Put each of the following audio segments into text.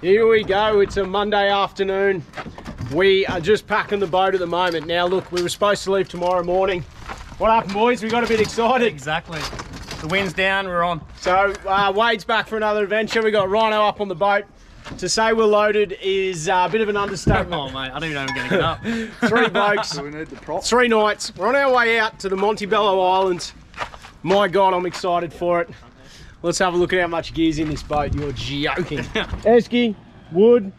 Here we go, it's a Monday afternoon. We are just packing the boat at the moment. Now look, we were supposed to leave tomorrow morning. What happened, boys? We got a bit excited. Exactly. The wind's down, we're on. So Wade's back for another adventure. We got Rhino up on the boat. To say we're loaded is a bit of an understatement. Oh mate, I don't even know I'm going to get up. 3 blokes, So we need the prop. 3 nights. We're on our way out to the Montebello Islands. My God, I'm excited for it. Let's have a look at how much gear's in this boat. You're joking. Esky, wood,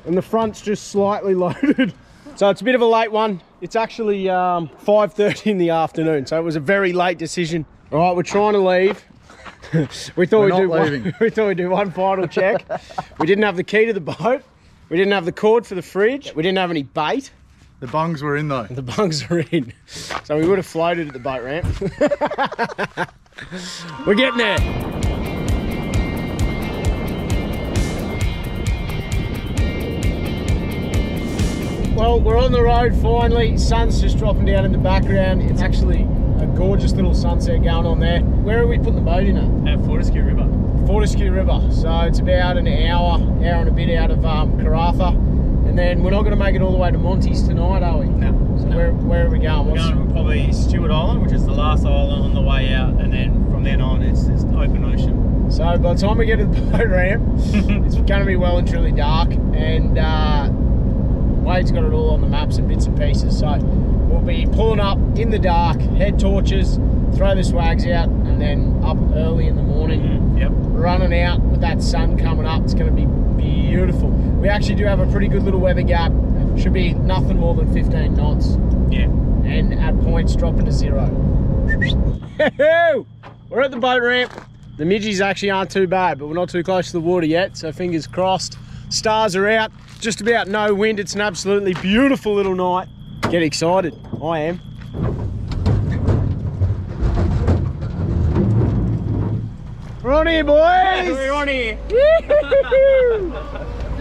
and the front's just slightly loaded. So it's a bit of a late one. It's actually 5:30 in the afternoon, so it was a very late decision. All right, we're trying to leave. we thought we'd do one final check. We didn't have the key to the boat. We didn't have the cord for the fridge. We didn't have any bait. The bungs were in though. The bungs are in. So we would have floated at the boat ramp. We're getting there. Well, we're on the road finally. Sun's just dropping down in the background. It's actually a gorgeous little sunset going on there. Where are we putting the boat in at? At Fortescue River. Fortescue River. So it's about an hour and a bit out of Karratha. And then we're not going to make it all the way to Monty's tonight, are we? No. So where are we going? We're going probably Stewart Island, which is the last island on the way out, and then from then on it's open ocean. So by the time we get to the boat ramp, it's going to be well and truly dark, and Wade's got it all on the maps and bits and pieces. So we'll be pulling up in the dark, head torches, throw the swags out, and then up early in the morning. Yep. Running out with that sun coming up. It's going to be beautiful. We actually do have a pretty good little weather gap. Should be nothing more than 15 knots. Yeah. And at points dropping to 0. We're at the boat ramp. The midgies actually aren't too bad, but we're not too close to the water yet, so fingers crossed. Stars are out, just about no wind. It's an absolutely beautiful little night. Get excited. I am. We're on here, boys! Yeah, we're on here!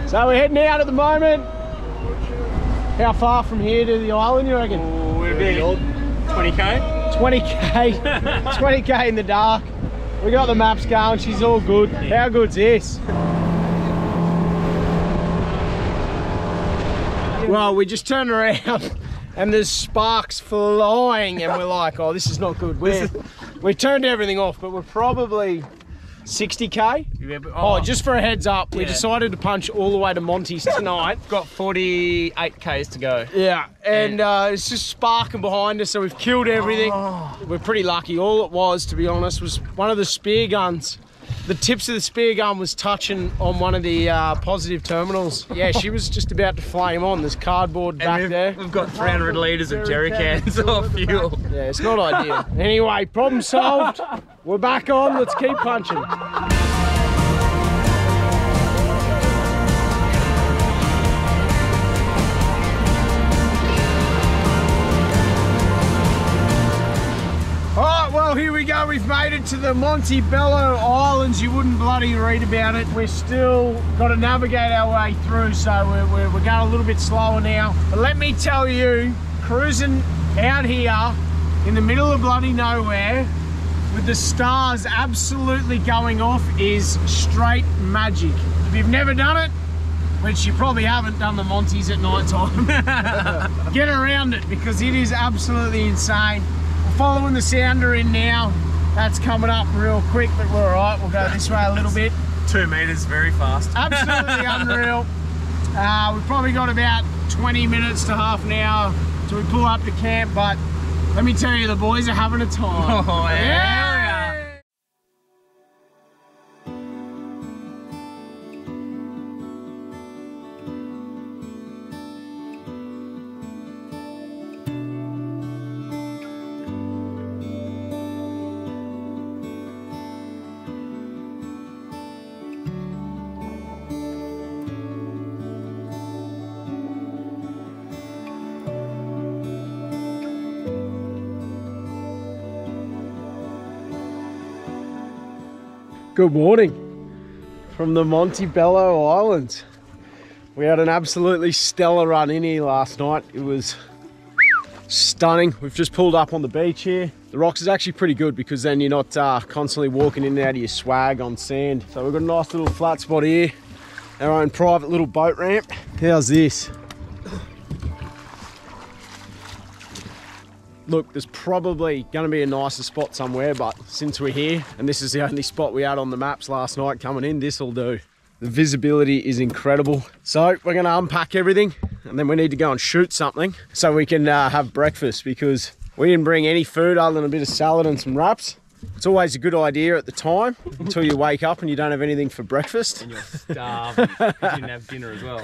So we're heading out at the moment. How far from here to the island, you reckon? Oh, we're about 20k? 20k. 20k in the dark. We got the maps going, she's all good. Yeah. How good's this? Well, we just turned around and there's sparks flying and we're like, oh, this is not good. We turned everything off, but we're probably 60k. Yeah, but, oh, just for a heads up, we decided to punch all the way to Monty's tonight. Got 48k's to go. Yeah, and it's just sparking behind us, so we've killed everything. Oh. We're pretty lucky. All it was, to be honest, was one of the spear guns. The tips of the spear gun was touching on one of the positive terminals. Yeah, she was just about to flame on. There's cardboard back there. We've got 300 litres of jerry cans of fuel. Yeah, it's not ideal. Anyway, problem solved. We're back on. Let's keep punching. Alright, well here we go. We've made it to the Montebello Islands. You wouldn't bloody read about it. We're still got to navigate our way through, so we're going a little bit slower now. But let me tell you, cruising out here in the middle of bloody nowhere with the stars absolutely going off is straight magic. If you've never done it, which you probably haven't done the Monties at night time, get around it because it is absolutely insane. We're following the sounder in now. That's coming up real quick, but we're all right. We'll go this way a little bit. 2 metres, very fast. Absolutely unreal. We've probably got about 20 minutes to half an hour till we pull up to camp, but let me tell you, the boys are having a time. Oh, yeah. Good morning from the Montebello Islands. We had an absolutely stellar run in here last night. It was stunning. We've just pulled up on the beach here. The rocks is actually pretty good because then you're not constantly walking in and out of your swag on sand. So we've got a nice little flat spot here. our own private little boat ramp. How's this? Look, there's probably going to be a nicer spot somewhere, but since we're here, and this is the only spot we had on the maps last night coming in, this will do. The visibility is incredible. So we're going to unpack everything, and then we need to go and shoot something so we can have breakfast, because we didn't bring any food other than a bit of salad and some wraps. It's always a good idea at the time until you wake up and you don't have anything for breakfast. And you're starved. You didn't have dinner as well.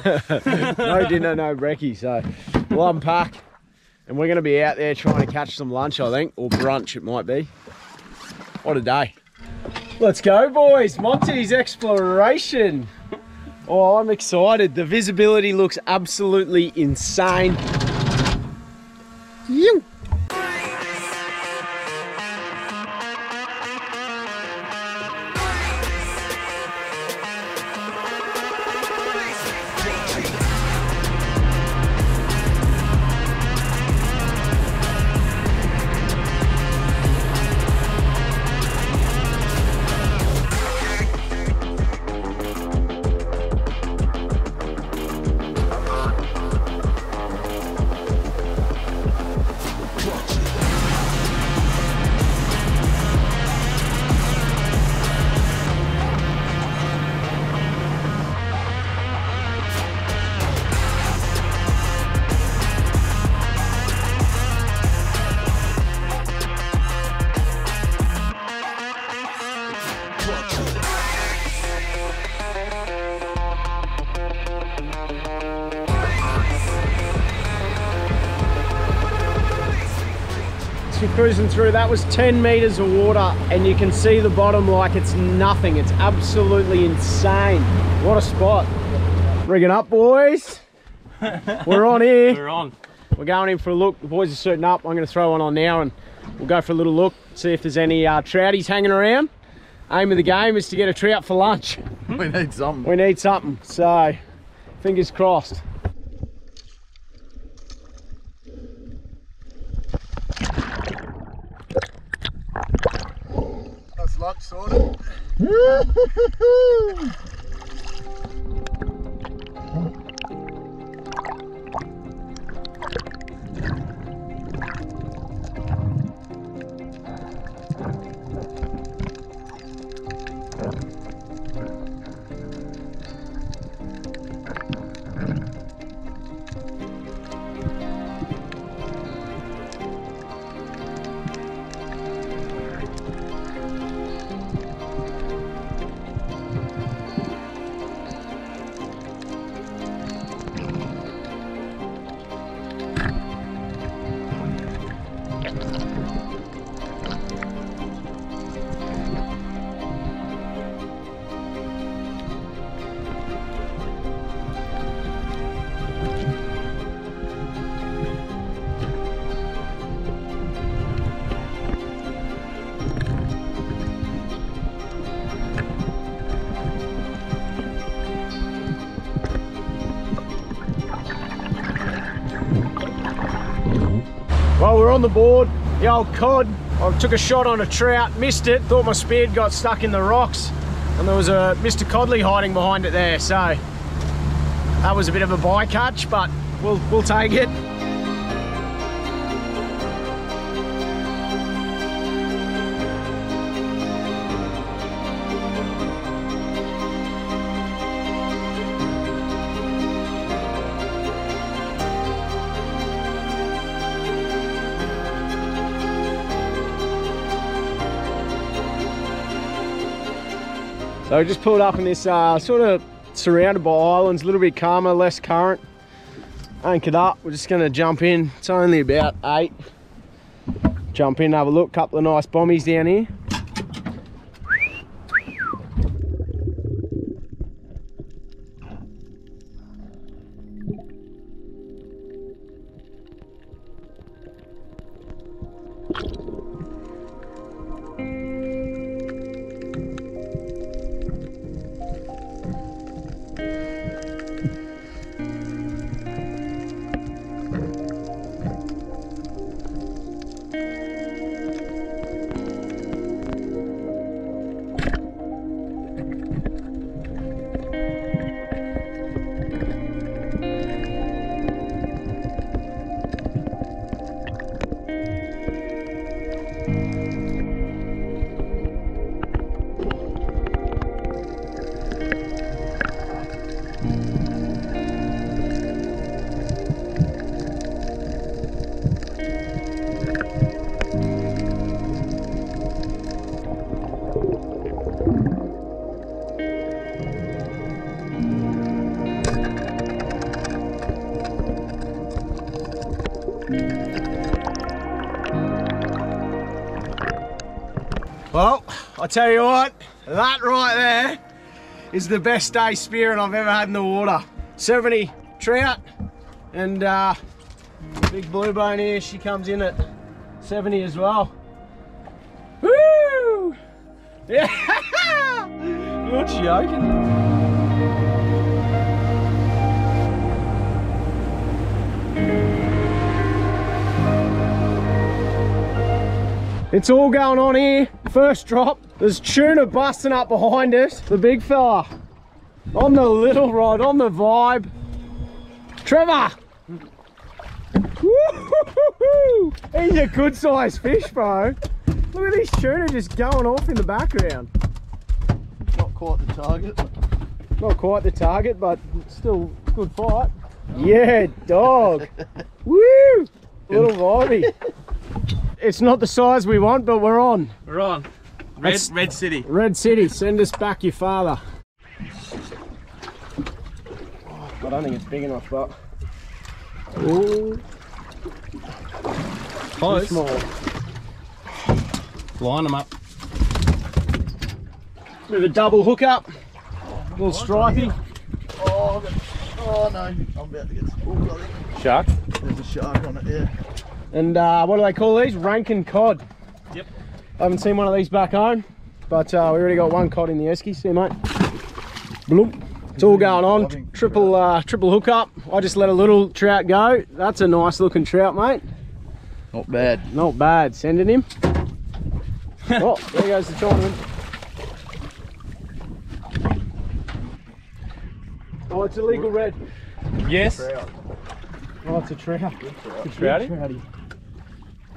No dinner, no brekkie. So we'll unpack. And we're going to be out there trying to catch some lunch, I think, or brunch it might be. What a day. Let's go, boys. Monty's exploration. Oh, I'm excited. The visibility looks absolutely insane. Yew. Cruising through, that was 10 meters of water, and you can see the bottom like it's nothing. It's absolutely insane. What a spot. Rigging up, boys. We're on here. We're on. We're going in for a look. The boys are suiting up. I'm going to throw one on now and we'll go for a little look, see if there's any trouties hanging around. Aim of the game is to get a trout for lunch. We need something. We need something, so fingers crossed. That's lunch sorted. Well, we're on the board, the old cod. I took a shot on a trout, missed it, thought my spear got stuck in the rocks, and there was a Mr. Codley hiding behind it there, so that was a bit of a bycatch, but we'll take it. So we just pulled up in this sort of surrounded by islands, a little bit calmer, less current. Anchored up, we're just gonna jump in. It's only about 8. Jump in, have a look, couple of nice bombies down here. Well, I tell you what, that right there is the best day spearing I've ever had in the water. 70 trout, and big blue bone here, she comes in at 70 as well. Woo! Yeah! You're joking. It's all going on here. First drop, there's tuna busting up behind us. The big fella on the little rod, on the vibe. Trevor! Woo-hoo-hoo-hoo! He's a good sized fish, bro. Look at this tuna just going off in the background. Not quite the target. Not quite the target, but still good fight. Yeah, dog. Woo! Little vibey. It's not the size we want, but we're on. We're on. Red City. Red City, send us back your father. I don't think it's big enough, but... Ooh. Close. Small. Line them up. Bit of a double hook up. A little stripey. Oh no, I'm about to get spooked, I think. Shark? There's a shark on it, yeah. And what do they call these? Rankin cod. Yep. I haven't seen one of these back home, but we already got one cod in the esky. See, mate? Bloop. It's all going on. Triple hook up. I just let a little trout go. That's a nice looking trout, mate. Not bad. Not bad. Sending him. Oh, there goes the tournament. Oh, it's a legal red. Yes. Oh, it's a trout. Good trouty. Trouty.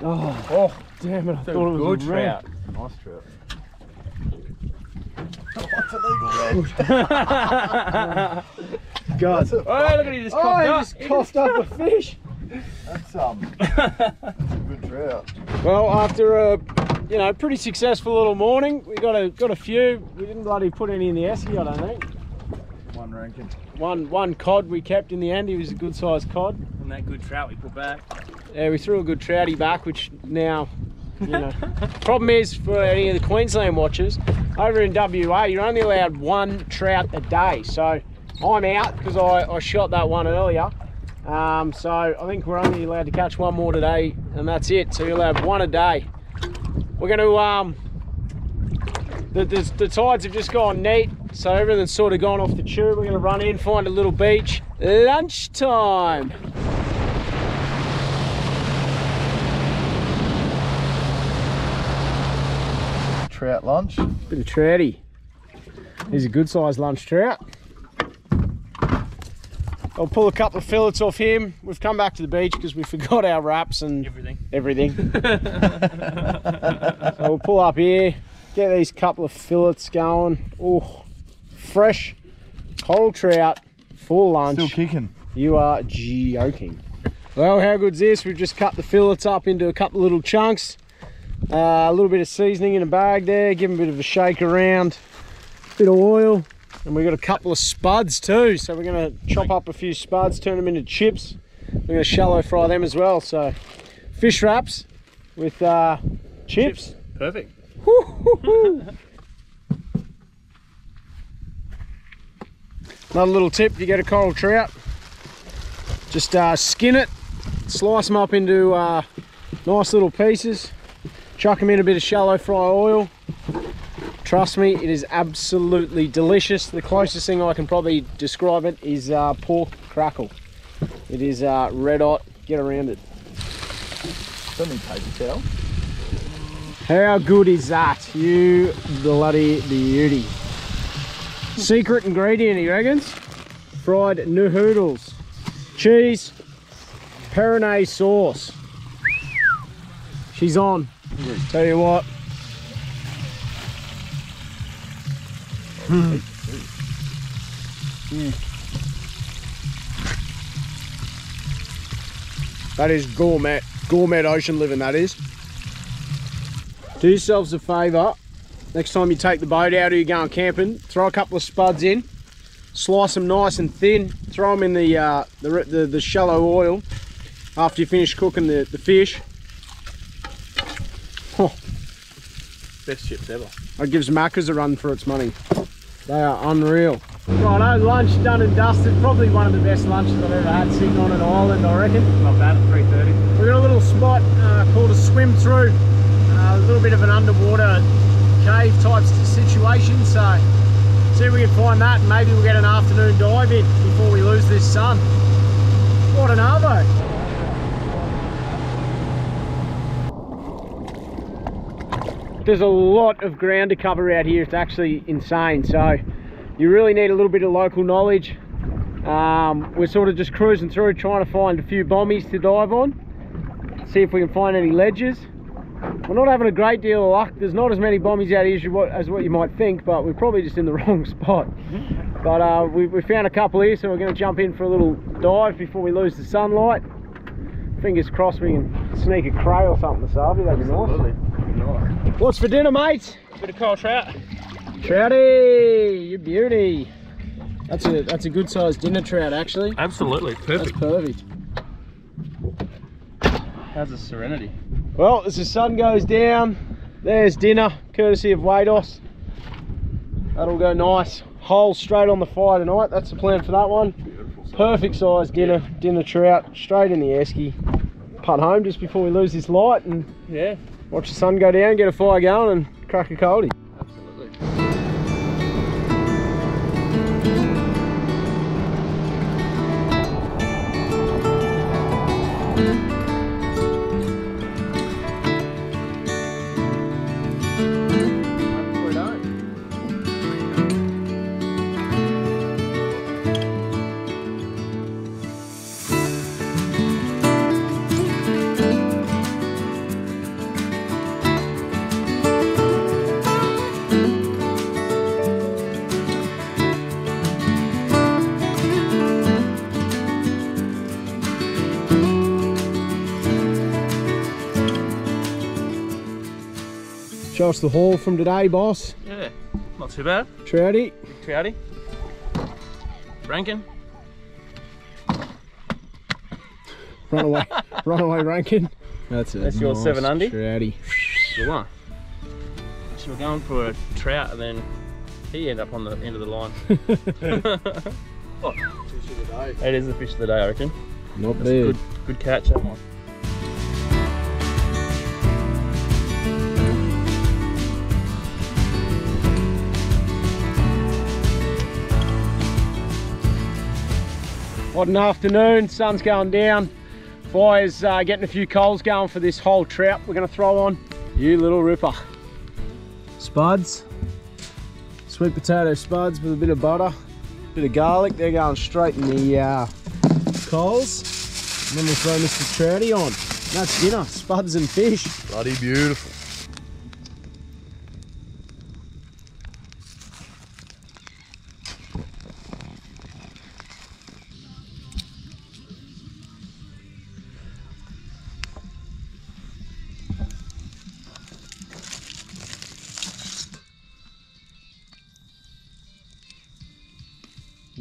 Oh, damn it! I thought it was good a red. trout. Nice trout. What's a legal red? God. Oh, look at he just coughed He up. just coughed up a fish. That's a good trout. Well, after a pretty successful little morning, we got a few. We didn't bloody put any in the esky, I don't think. One ranking. One cod we kept in the end. He was a good sized cod. And that good trout we put back. Yeah, we threw a good trouty back, which now, problem is for any of the Queensland watchers, over in WA, you're only allowed one trout a day. So I'm out because I shot that one earlier. So I think we're only allowed to catch one more today, and that's it. So you'll have one a day. We're going to, the tides have just gone neat, so everything's sort of gone off the tube. We're going to run in, find a little beach. Lunchtime. Trout lunch. Bit of trouty. Here's a good sized lunch trout. I'll pull a couple of fillets off him. We've come back to the beach because we forgot our wraps and everything. So we'll pull up here, get these couple of fillets going. Oh, fresh coral trout for lunch. Still kicking. You are joking. Well, how good's this? We've just cut the fillets up into a couple of little chunks. A little bit of seasoning in a bag there, give them a bit of a shake around, bit of oil, and we've got a couple of spuds too. So we're going to chop up a few spuds, turn them into chips. We're going to shallow fry them as well. So fish wraps with chips. Perfect. Another little tip: if you get a coral trout, just skin it, slice them up into nice little pieces. Chuck them in a bit of shallow fry oil. Trust me, it is absolutely delicious. The closest thing I can probably describe it is pork crackle. It is red hot. Get around it. Don't need paper towel. How good is that? You bloody beauty. Secret ingredient, he reckons. Fried noodles, cheese, Peronais sauce. She's on. Tell you what. That is gourmet ocean living, that is. Do yourselves a favour, next time you take the boat out or you're going camping, throw a couple of spuds in, slice them nice and thin, throw them in the shallow oil, after you finish cooking the fish. Oh, Best chips ever. that gives Macca's a run for its money. They are unreal. Righto, lunch done and dusted. Probably one of the best lunches I've ever had sitting on an island, I reckon. Not bad at 3:30. We've got a little spot called a swim through. A little bit of an underwater cave type situation, so see if we can find that and maybe we'll get an afternoon dive in before we lose this sun. What an arvo. There's a lot of ground to cover out here. It's actually insane, so you really need a little bit of local knowledge. We're sort of just cruising through trying to find a few bommies to dive on, see if we can find any ledges. We're not having a great deal of luck. There's not as many bommies out here as what you might think, but we're probably just in the wrong spot. But we found a couple here, so we're going to jump in for a little dive before we lose the sunlight. Fingers crossed we can sneak a cray or something this afternoon. That'd be nice. What's for dinner, mate? Bit of coral trout. Trouty, you beauty. That's a good sized dinner trout, actually. Absolutely, perfect. That's perfect. How's the Serenity? Well, as the sun goes down, there's dinner, courtesy of Wados. That'll go nice. Hole straight on the fire tonight. That's the plan for that one. Perfect size dinner trout, straight in the esky. Putt home just before we lose this light and Yeah. watch the sun go down, get a fire going and crack a coldie. Absolutely. Show us the haul from today, boss. Yeah, not too bad. Trouty. Trouty. Rankin. Run away Rankin. That's it. That's your 7 under. Trouty. Good one. So we're going for a trout and then he ended up on the end of the line. Oh, Fish of the day. it is the fish of the day, I reckon. Not That's a bad. good catch, that one. What an afternoon, sun's going down. Fire's getting a few coals going for this whole trout we're going to throw on. You little ripper. Spuds. Sweet potato spuds with a bit of butter, bit of garlic. They're going straight in the coals. And then we'll throw Mr. Trouty on. That's dinner, spuds and fish. Bloody beautiful.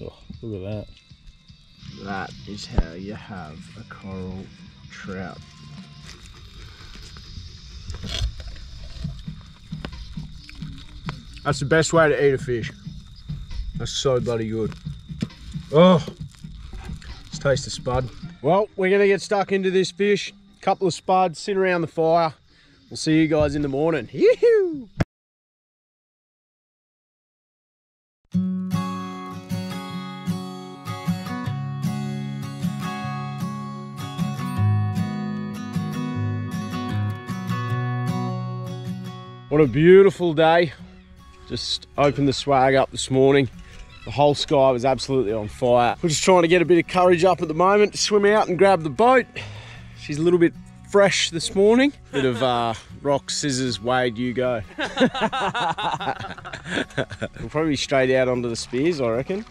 Oh, look at that. That is how you have a coral trout. That's the best way to eat a fish. That's so bloody good. Oh, let's taste the spud. Well, we're gonna get stuck into this fish. Couple of spuds, sit around the fire. We'll see you guys in the morning. Yoo-hoo! What a beautiful day. Just opened the swag up this morning. The whole sky was absolutely on fire. We're just trying to get a bit of courage up at the moment to swim out and grab the boat. She's a little bit fresh this morning. Bit of rock, scissors, Wade, you go. We'll probably be straight out onto the spears, I reckon.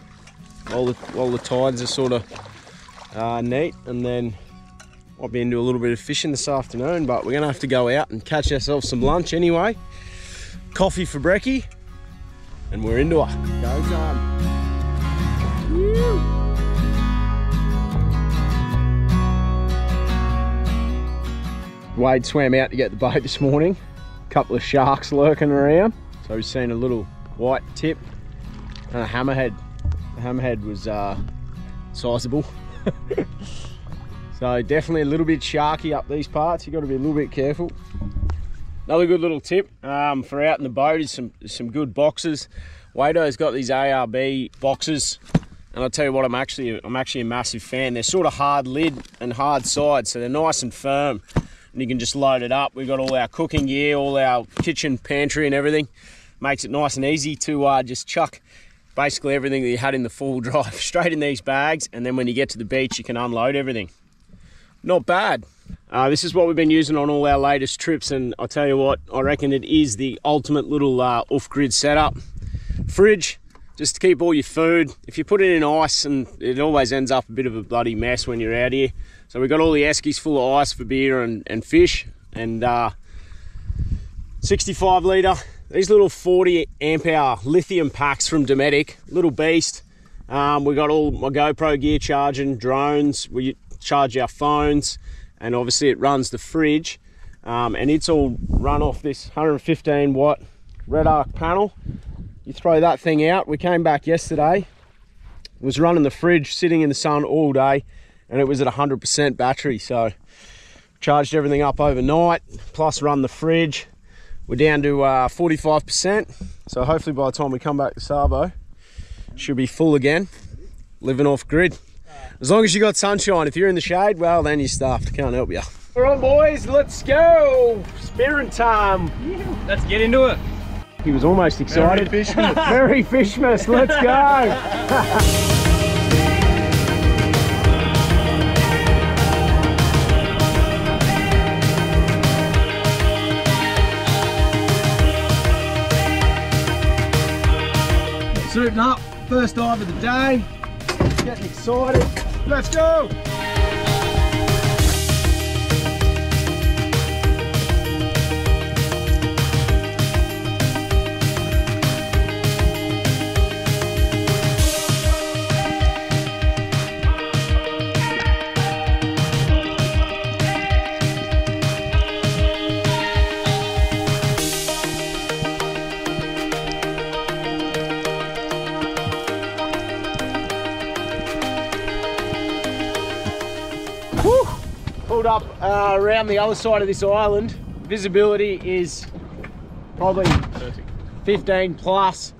While the tides are sort of neat, and then might be into a little bit of fishing this afternoon, but we're gonna have to go out and catch ourselves some lunch anyway. Coffee for brekkie, and we're into her. Go time. Woo. Wade swam out to get the boat this morning. A couple of sharks lurking around. So we've seen a little white tip and a hammerhead. The hammerhead was sizable. So definitely a little bit sharky up these parts. You've got to be a little bit careful. Another good little tip for out in the boat is some good boxes. Wado's got these ARB boxes, and I'll tell you what, I'm actually a massive fan. They're sort of hard lid and hard side, so they're nice and firm, and you can just load it up. We've got all our cooking gear, all our kitchen pantry and everything. Makes it nice and easy to just chuck basically everything that you had in the four-wheel drive straight in these bags, and then when you get to the beach you can unload everything. Not bad. This is what we've been using on all our latest trips, and I'll tell you what, I reckon it is the ultimate little off-grid setup. Fridge, just to keep all your food. If you put it in ice, and it always ends up a bit of a bloody mess when you're out here. So we've got all the eskies full of ice for beer and fish, and 65 litre. These little 40 amp hour lithium packs from Dometic, little beast. We've got all my GoPro gear charging, drones, we charge our phones, and obviously it runs the fridge, and it's all run off this 115 watt red arc panel. You throw that thing out. We came back yesterday, it was running the fridge, sitting in the sun all day, and it was at 100% battery. So charged everything up overnight, plus run the fridge. We're down to 45%, so hopefully by the time we come back to Sabo, it should be full again, living off grid. As long as you got sunshine. If you're in the shade, well, then you're stuffed. Can't help you. All right, boys, let's go. Spearing time. Let's get into it. He was almost excited. Merry Fishmas. Merry Fishmas, let's go. Suiting up, first dive of the day. Getting excited. Let's go. Pulled up around the other side of this island. Visibility is probably 15 plus.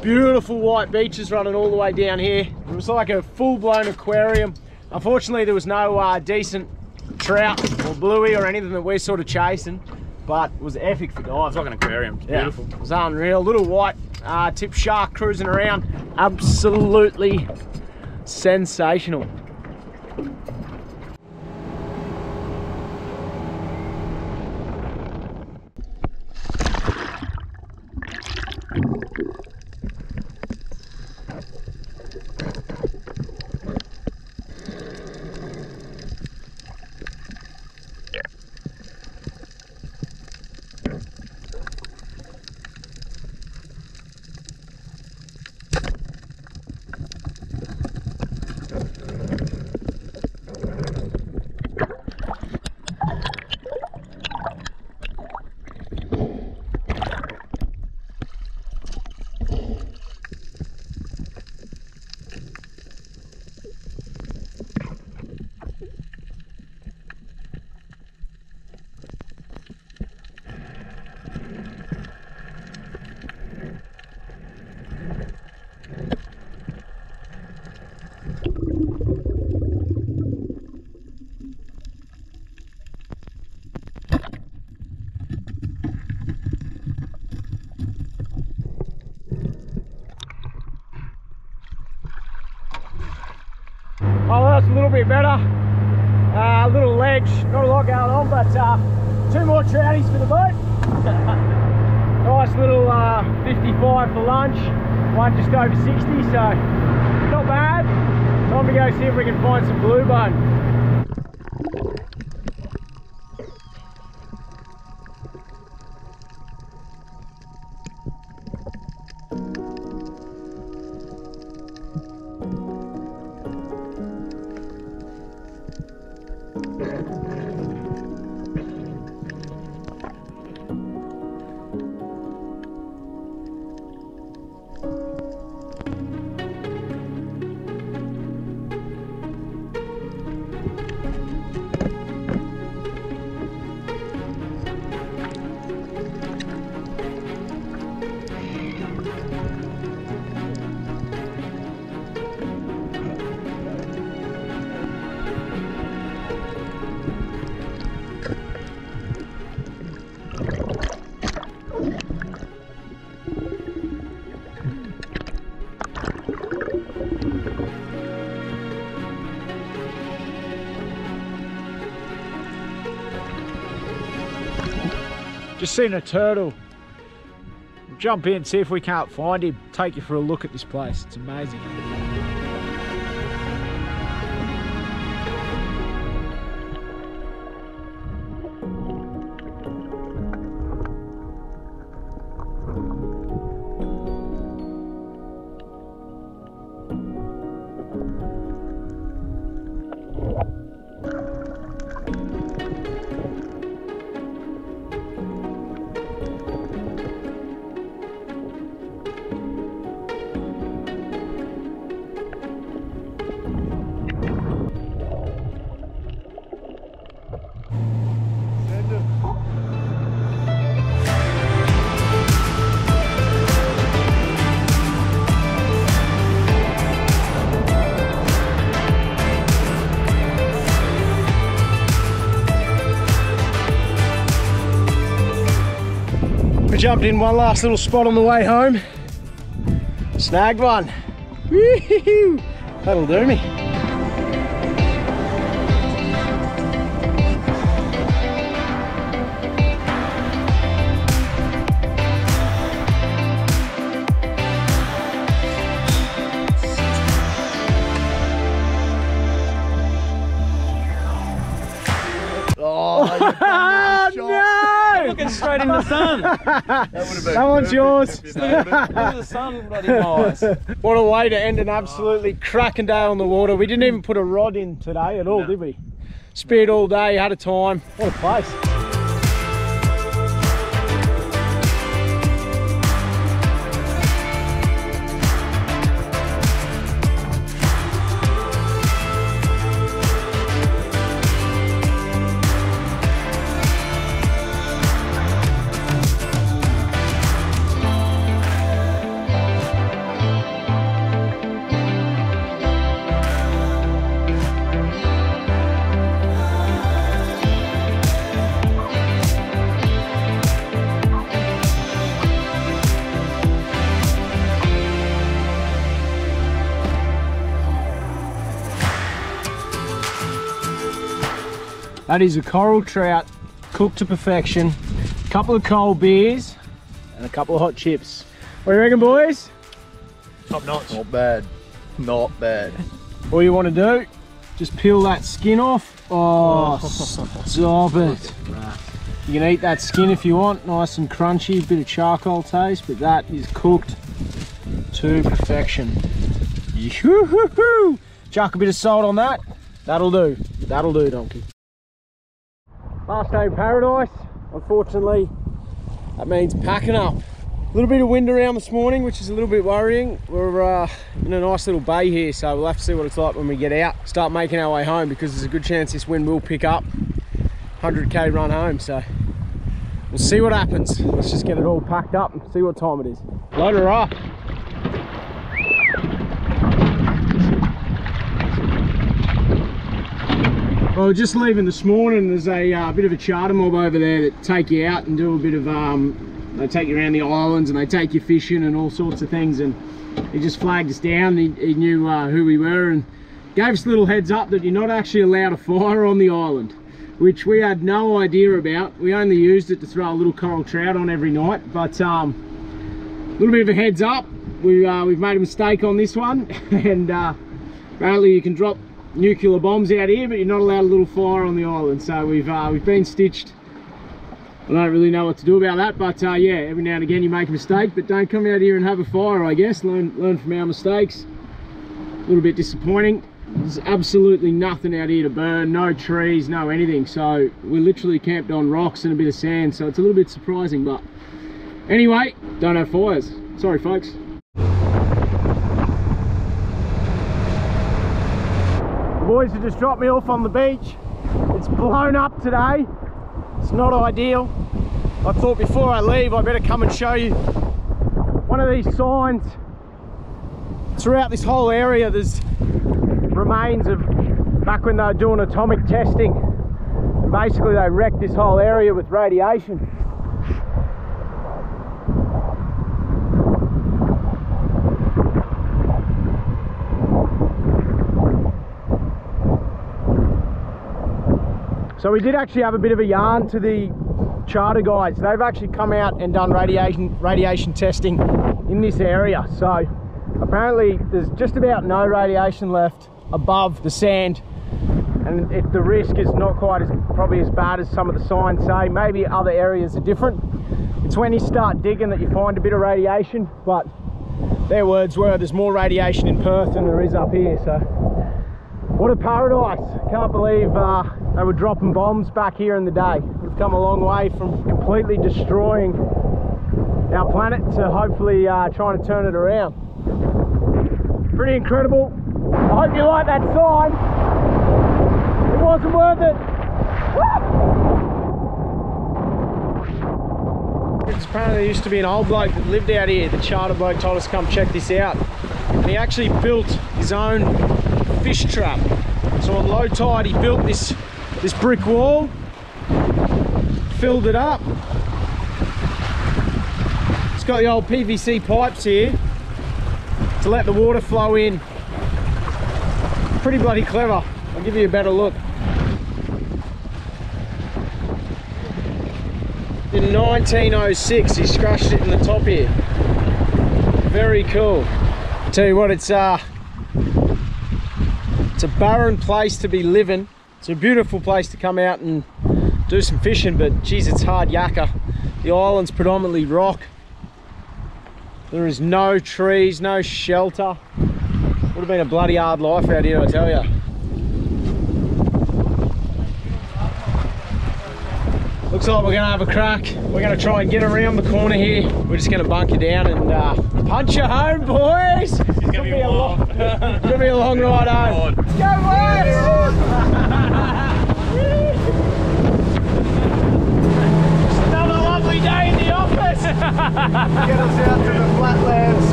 Beautiful white beaches running all the way down here. It was like a full-blown aquarium. Unfortunately, there was no decent trout or bluey or anything that we're sort of chasing, but it was epic for diving. It's like an aquarium. It's beautiful. It was unreal. Little white tip shark cruising around. Absolutely sensational. Oh, that's a little bit better. A little ledge, not a lot going on, but 2 more trouties for the boat. Nice little 55 for lunch, one just over 60, so not bad. Time to go see if we can find some blue bone. Just seen a turtle. We'll jump in, see if we can't find him. Take you for a look at this place. It's amazing. Jumped in one last little spot on the way home. Snagged one. Woo-hoo-hoo. That'll do me. Looking straight in the sun. That one's yours. Look at the sun, bloody nice. What a way to end an absolutely cracking day on the water. We didn't even put a rod in today at all, did we? Speared all day, had a time. What a place. That is a coral trout cooked to perfection. A couple of cold beers and a couple of hot chips. What do you reckon, boys? Top notch. Not bad. Not bad. All you want to do, just peel that skin off. Oh, stop it. You can eat that skin if you want, nice and crunchy, bit of charcoal taste, but that is cooked to perfection. Yoo-hoo-hoo-hoo. Chuck a bit of salt on that. That'll do. That'll do, donkey. Last day in paradise. Unfortunately, that means packing up. A little bit of wind around this morning, which is a little bit worrying. We're in a nice little bay here, so we'll have to see what it's like when we get out. Start making our way home, because there's a good chance this wind will pick up. 100k run home, so we'll see what happens. Let's just get it all packed up and see what time it is. Load her up. Well, just leaving this morning, there's a bit of a charter mob over there that take you out and do a bit of, they take you around the islands and they take you fishing and all sorts of things, and he just flagged us down. He knew who we were and gave us a little heads up that you're not actually allowed a fire on the island, which we had no idea about. We only used it to throw a little coral trout on every night, but a little bit of a heads up. We've made a mistake on this one, and apparently you can drop nuclear bombs out here, but you're not allowed a little fire on the island. So we've been stitched. I don't really know what to do about that, but yeah, every now and again you make a mistake, but don't come out here and have a fire, I guess. Learn from our mistakes. A little bit disappointing. There's absolutely nothing out here to burn, no trees, no anything, so we're literally camped on rocks and a bit of sand, so it's a little bit surprising, but anyway, don't have fires. Sorry folks. The boys have just dropped me off on the beach. It's blown up today. It's not ideal. I thought before I leave I better come and show you one of these signs. Throughout this whole area there's remains of back when they were doing atomic testing, and basically they wrecked this whole area with radiation. So we did actually have a bit of a yarn to the charter guys. They've actually come out and done radiation testing in this area. So apparently there's just about no radiation left above the sand, and the risk is not quite probably as bad as some of the signs say. Maybe other areas are different. It's when you start digging that you find a bit of radiation, but their words were there's more radiation in Perth than there is up here. So what a paradise. Can't believe they were dropping bombs back here in the day. We've come a long way from completely destroying our planet to hopefully trying to turn it around. Pretty incredible. I hope you like that sign. It wasn't worth it. Apparently there used to be an old bloke that lived out here. The charter bloke told us to come check this out. And he actually built his own fish trap. So on low tide he built this brick wall, filled it up. It's got the old PVC pipes here to let the water flow in. Pretty bloody clever. I'll give you a better look. In 1906 he scratched it in the top here. Very cool. I tell you what, it's a barren place to be living. It's a beautiful place to come out and do some fishing, but geez, it's hard yakka. The island's predominantly rock. There is no trees, no shelter. Would have been a bloody hard life out here, I tell you. Looks like we're gonna have a crack. We're gonna try and get around the corner here. We're just gonna bunker down and punch you home, boys. It's gonna be a long ride home. Go West! Another lovely day in the office. Get us out to the flatlands.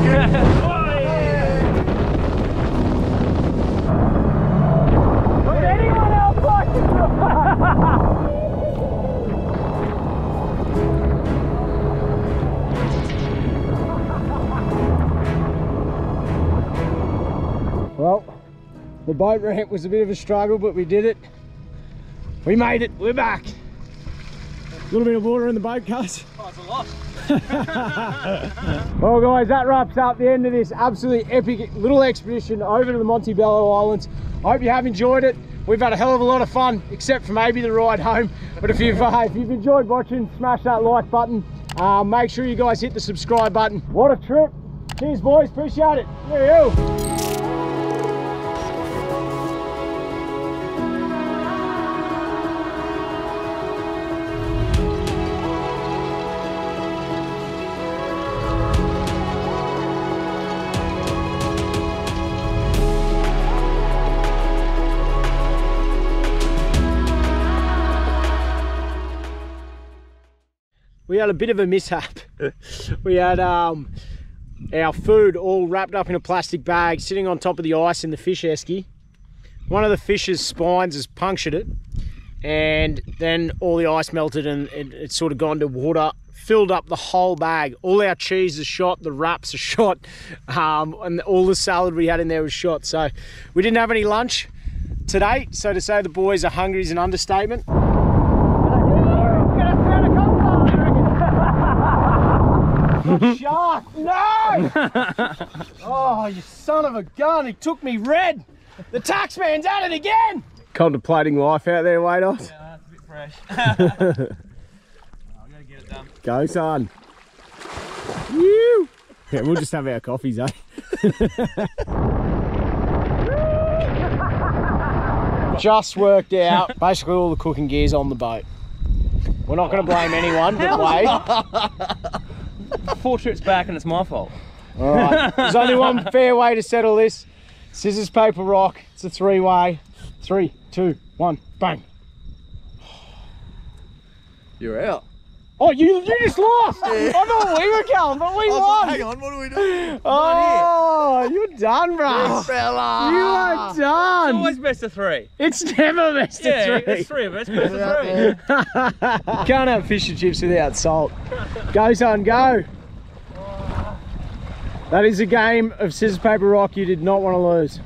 Would anyone else like to? Well, the boat ramp was a bit of a struggle, but we did it. We made it. We're back. A little bit of water in the boat, cuz. Oh, it's a lot. Well guys, that wraps up the end of this absolutely epic little expedition over to the Montebello Islands. I hope you have enjoyed it. We've had a hell of a lot of fun, except for maybe the ride home. But if you've enjoyed watching, smash that like button. Make sure you guys hit the subscribe button. What a trip. Cheers boys, appreciate it. Yeah. We had a bit of a mishap. We had our food all wrapped up in a plastic bag sitting on top of the ice in the fish esky. One of the fish's spines has punctured it, and then all the ice melted and it's sort of gone to water, filled up the whole bag. All our cheese is shot, the wraps are shot, and all the salad we had in there was shot. So we didn't have any lunch today, so to say the boys are hungry is an understatement. Shark! No! Oh, you son of a gun! He took me red. The taxman's at it again. Contemplating life out there, Wados. Yeah, that's a bit fresh. I gotta get it done. Go, son. You. Yeah, we'll just have our coffees, eh? Just worked out. Basically, all the cooking gear's on the boat. We're not going to blame anyone, but Wade. 4 trips back and it's my fault. All right, there's only one fair way to settle this. Scissors, paper, rock. It's a 3-way. 3, 2, 1, bang. You're out. Oh, you just lost. Yeah. I thought we were going, but we won. Hang on, what do we do? Oh, you're done, bro. Fella. You are done. It's always best of 3. It's never best of 3. Yeah, it's 3 of us, best of 3. You can't have fish and chips without salt. Go, son, go. That is a game of scissors, paper, rock you did not want to lose.